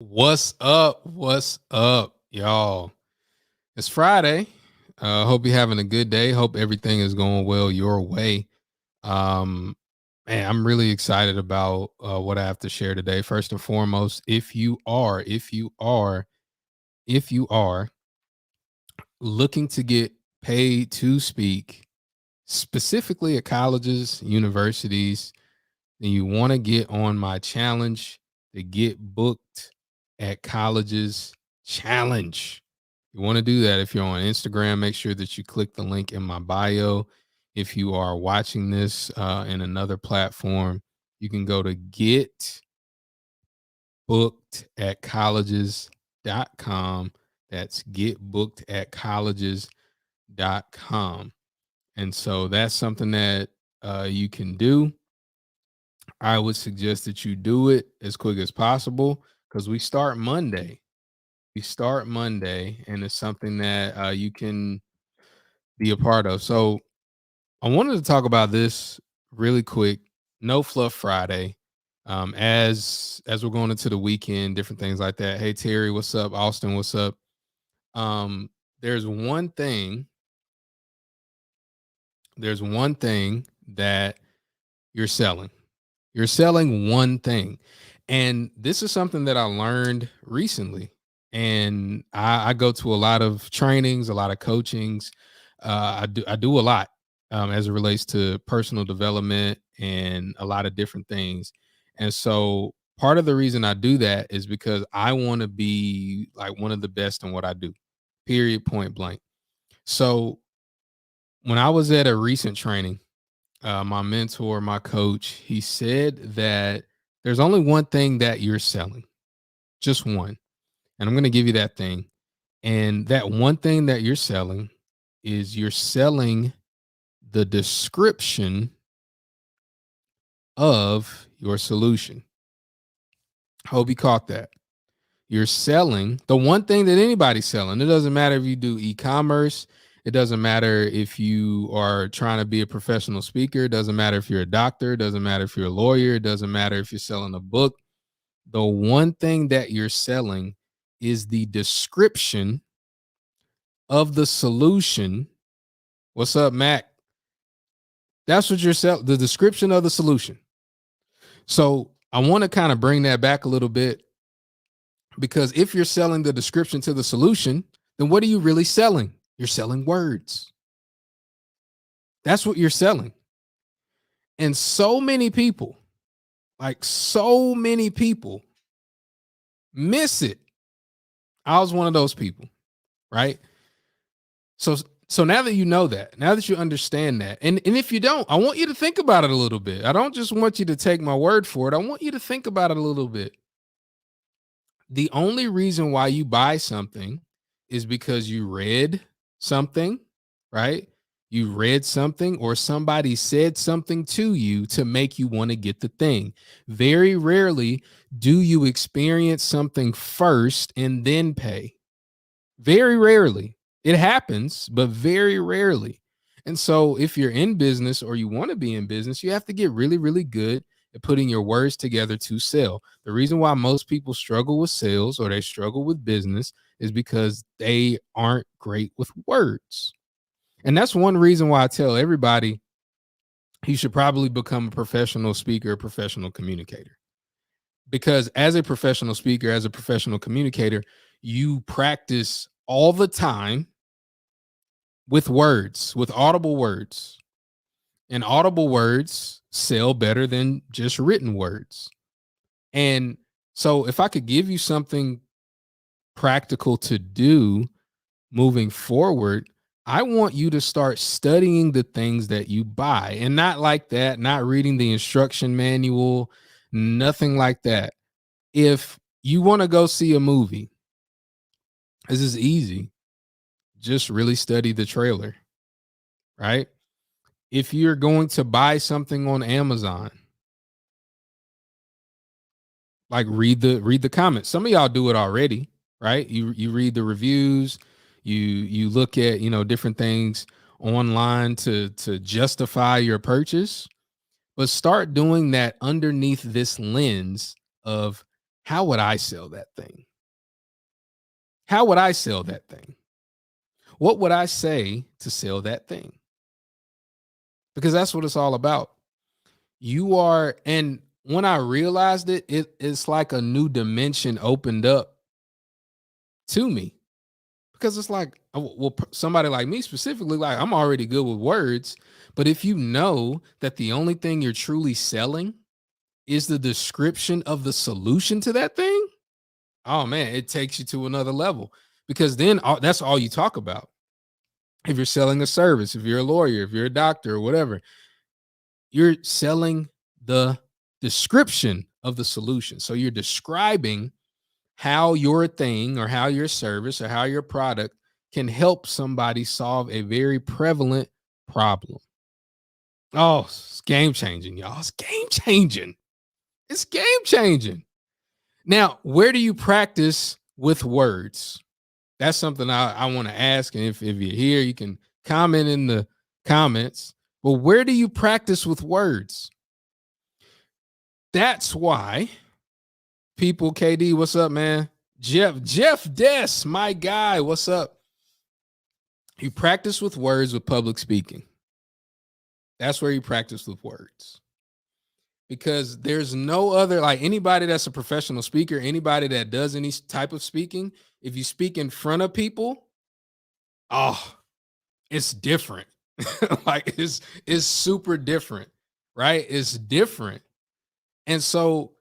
What's up? What's up, y'all? It's Friday. Hope you're having a good day. Hope everything is going well your way. Um, Man, I'm really excited about what I have to share today. First and foremost, if you are looking to get paid to speak, specifically at colleges, universities, then you want to get on my challenge to get booked at colleges challenge. You want to do that. If you're on Instagram, make sure that you click the link in my bio. If you are watching this in another platform, you can go to getbookedatcolleges.com. That's getbookedatcolleges.com. And so that's something that you can do. I would suggest that you do it as quick as possible because we start Monday. We start Monday, and it's something that you can be a part of. So I wanted to talk about this really quick. No fluff Friday. As we're going into the weekend, different things like that. Hey Terry, what's up? Austin, what's up? Um, there's one thing. There's one thing that you're selling. You're selling one thing. And this is something that I learned recently. And I go to a lot of trainings, a lot of coachings. I do a lot as it relates to personal development and a lot of different things. And so part of the reason I do that is because I want to be like one of the best in what I do. Period, point blank. So when I was at a recent training, my mentor, my coach, he said that there's only one thing that you're selling, just one. And I'm going to give you that thing. And that one thing that you're selling is you're selling the description of your solution. Hope you caught that. You're selling the one thing that anybody's selling. It doesn't matter if you do e-commerce. It doesn't matter if you are trying to be a professional speaker. It doesn't matter if you're a doctor. It doesn't matter if you're a lawyer. It doesn't matter if you're selling a book. The one thing that you're selling is the description of the solution. What's up, Mac? That's what you're selling, the description of the solution. So I want to kind of bring that back a little bit because if you're selling the description to the solution, then what are you really selling? You're selling words. That's what you're selling. And so many people, like so many people, miss it. I was one of those people, right? So so now that you know that, now that you understand that, and if you don't, I want you to think about it a little bit. I don't just want you to take my word for it. I want you to think about it a little bit. The only reason why you buy something is because you read something, right? You read something or somebody said something to you to make you want to get the thing. Very rarely do you experience something first and then pay. Very rarely. It happens, but very rarely. And so if you're in business or you want to be in business, you have to get really, really good at putting your words together to sell. The reason why most people struggle with sales or they struggle with business is because they aren't great with words. And that's one reason why I tell everybody you should probably become a professional speaker, a professional communicator. Because as a professional speaker, as a professional communicator, you practice all the time with words, with audible words. And audible words sell better than just written words. And so, if I could give you something practical to do moving forward, I want you to start studying the things that you buy and not like that, not reading the instruction manual, nothing like that. If you want to go see a movie, this is easy. Just really study the trailer, right? If you're going to buy something on Amazon, like read the comments. Some of y'all do it already, right? You read the reviews, you look at, different things online to justify your purchase, but start doing that underneath this lens of how would I sell that thing? How would I sell that thing? What would I say to sell that thing? Because that's what it's all about. You are, and when I realized it, it's like a new dimension opened up to me because it's like, well, somebody like me specifically, like I'm already good with words, but if you know that the only thing you're truly selling is the description of the solution to that thing, oh man, it takes you to another level because then that's all you talk about. If you're selling a service, if you're a lawyer, if you're a doctor or whatever, you're selling the description of the solution. So you're describing how your thing or how your service or how your product can help somebody solve a very prevalent problem. Oh, it's game changing, y'all. It's game changing. It's game changing. Now, where do you practice with words? That's something I want to ask. And if you're here, you can comment in the comments. But where do you practice with words? That's why people, KD, what's up, man? Jeff Dess, my guy, what's up? You practice with words with public speaking. That's where you practice with words. Because there's no other, like anybody that's a professional speaker, anybody that does any type of speaking, if you speak in front of people, oh, it's different. Like it's super different, right? It's different. And so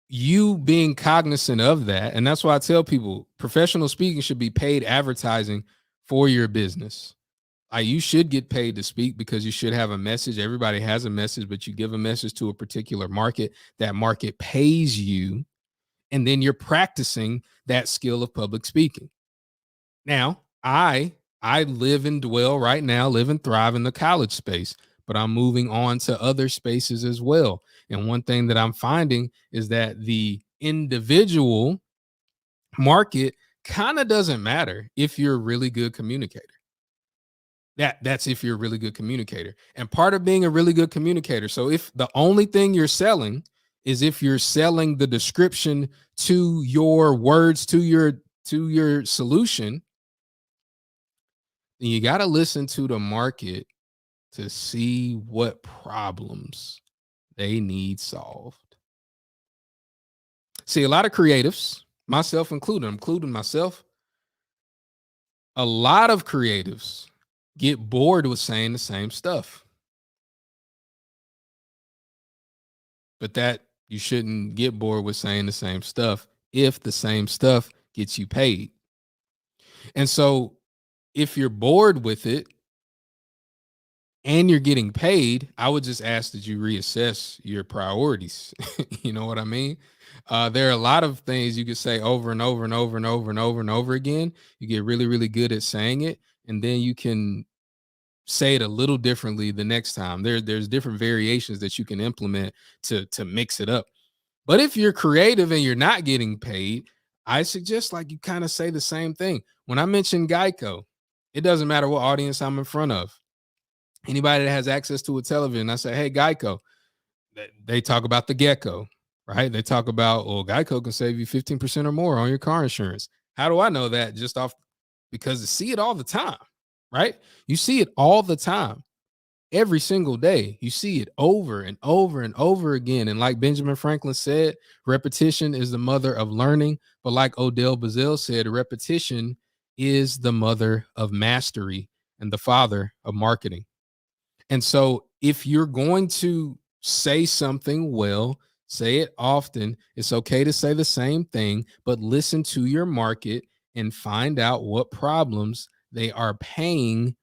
you being cognizant of that, and that's why I tell people professional speaking should be paid advertising for your business. You should get paid to speak because you should have a message. Everybody has a message, but you give a message to a particular market. That market pays you, and then you're practicing that skill of public speaking. Now, I live and dwell right now, live and thrive in the college space, but I'm moving on to other spaces as well. And one thing that I'm finding is that the individual market kind of doesn't matter if you're a really good communicator. That's if you're a really good communicator. And part of being a really good communicator, so if the only thing you're selling is if you're selling the description to your words, to your solution, then you got to listen to the market to see what problems they need solved. See, a lot of creatives, myself included, including myself, a lot of creatives get bored with saying the same stuff. But that you shouldn't get bored with saying the same stuff if the same stuff gets you paid. And so if you're bored with it and you're getting paid, I would just ask that you reassess your priorities. You know what I mean? There are a lot of things you could say over and over and over and over and over and over again. You get really, really good at saying it, and then you can say it a little differently the next time. There's different variations that you can implement to mix it up. But if you're creative and you're not getting paid, I suggest like you kind of say the same thing. When I mention Geico, it doesn't matter what audience I'm in front of. Anybody that has access to a television, I say, hey, Geico. They talk about the gecko, right? They talk about, well, Geico can save you 15% or more on your car insurance. How do I know that? Just off because I see it all the time, right? You see it all the time. Every single day, you see it over and over and over again. And like Benjamin Franklin said, repetition is the mother of learning. But like Odell Bazell said, repetition is the mother of mastery and the father of marketing. And so if you're going to say something well, say it often. It's okay to say the same thing, but listen to your market and find out what problems they are paying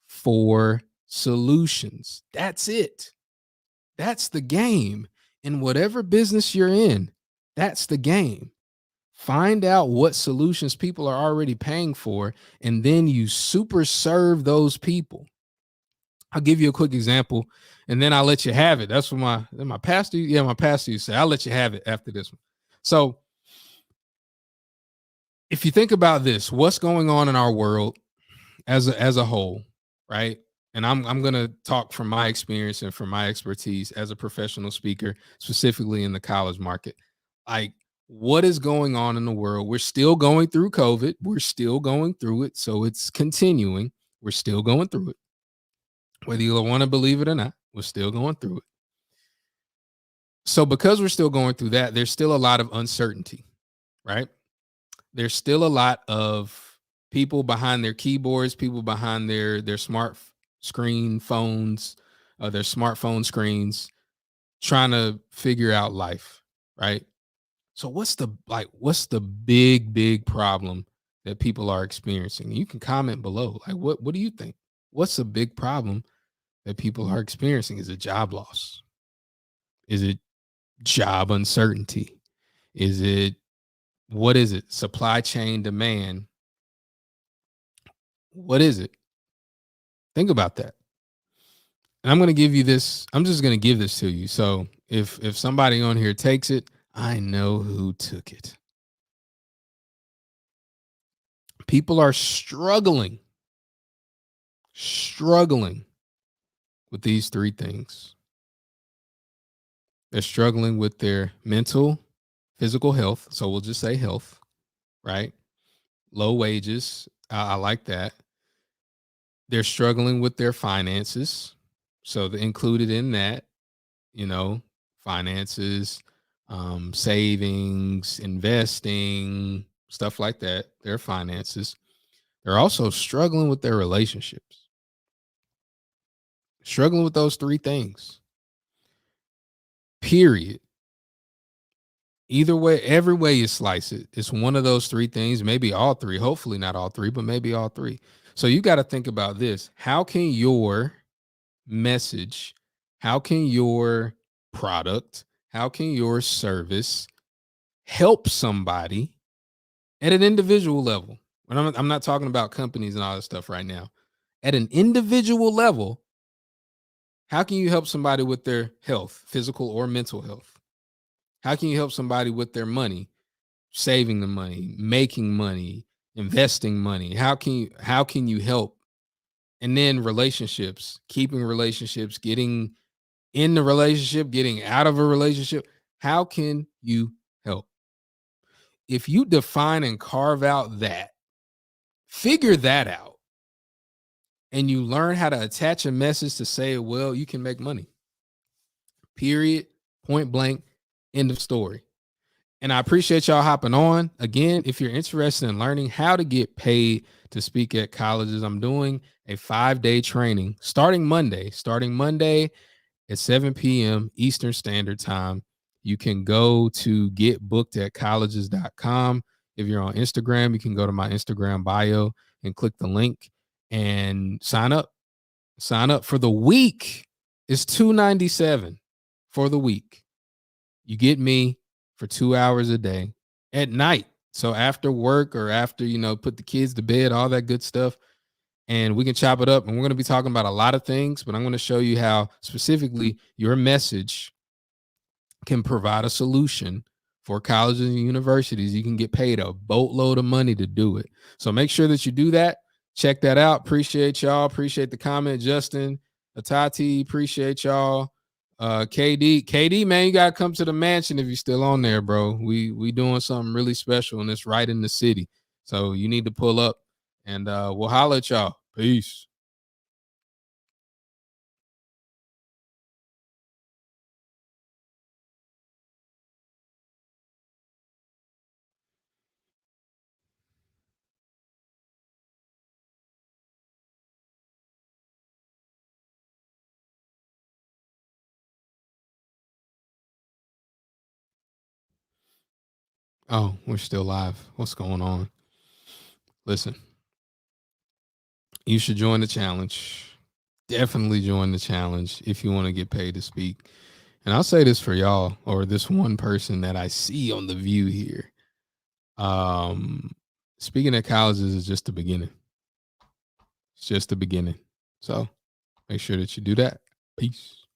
for solutions. That's it. That's the game. In whatever business you're in, that's the game. Find out what solutions people are already paying for, and then you super serve those people. I'll give you a quick example, and then I'll let you have it. That's what my pastor, my pastor used to say, I'll let you have it after this one. So if you think about this, what's going on in our world as a whole, right? And I'm gonna talk from my experience and from my expertise as a professional speaker, specifically in the college market. Like what is going on in the world. We're still going through COVID. We're still going through it. So it's continuing. We're still going through it. Whether you want to believe it or not, we're still going through it. So because we're still going through that, there's still a lot of uncertainty, right? There's still a lot of people behind their keyboards, people behind their smart screen phones, their smartphone screens, trying to figure out life, right? So what's the big problem that people are experiencing? You can comment below. Like what do you think? What's the big problem that people are experiencing? Is it job loss? Is it job uncertainty? Is it what is it? Supply chain demand? What is it? Think about that. And I'm going to give you this. I'm just going to give this to you. So if somebody on here takes it, I know who took it. People are struggling with these three things. They're struggling with their mental, physical health. So we'll just say health, right? Low wages. I like that. They're struggling with their finances. So included in that, finances, savings, investing, stuff like that, their finances. They're also struggling with their relationships, struggling with those three things, period. Either way, every way you slice it, it's one of those three things, maybe all three, hopefully not all three, but maybe all three. So you got to think about this. How can your message, how can your product, how can your service help somebody at an individual level? And I'm not talking about companies and all that stuff right now. At an individual level, how can you help somebody with their health, physical or mental health? How can you help somebody with their money, saving the money, making money, investing money? How can you help? And then relationships, keeping relationships, getting in the relationship, getting out of a relationship. How can you help? If you define and carve out that, figure that out, and you learn how to attach a message to say it well, you can make money. Period. Point blank. End of story. And I appreciate y'all hopping on. Again, if you're interested in learning how to get paid to speak at colleges, I'm doing a 5-day training starting Monday at 7 p.m. Eastern Standard Time. You can go to getbookedatcolleges.com. If you're on Instagram, you can go to my Instagram bio and click the link and sign up. Sign up for the week. It's $297 for the week. You get me for 2 hours a day at night. So after work or after, put the kids to bed, all that good stuff. And we can chop it up. And we're going to be talking about a lot of things, but I'm going to show you how specifically your message can provide a solution for colleges and universities. You can get paid a boatload of money to do it. So make sure that you do that. Check that out. Appreciate y'all. Appreciate the comment, Justin, Atati. Appreciate y'all. KD, man, you gotta come to the mansion if you're still on there, bro. We doing something really special, and it's right in the city. So you need to pull up, and we'll holler at y'all. Peace. Oh, we're still live. What's going on? Listen, you should join the challenge. Definitely join the challenge if you want to get paid to speak. And I'll say this for y'all, or this one person that I see on the view here. Speaking at colleges is just the beginning. It's just the beginning. So make sure that you do that. Peace.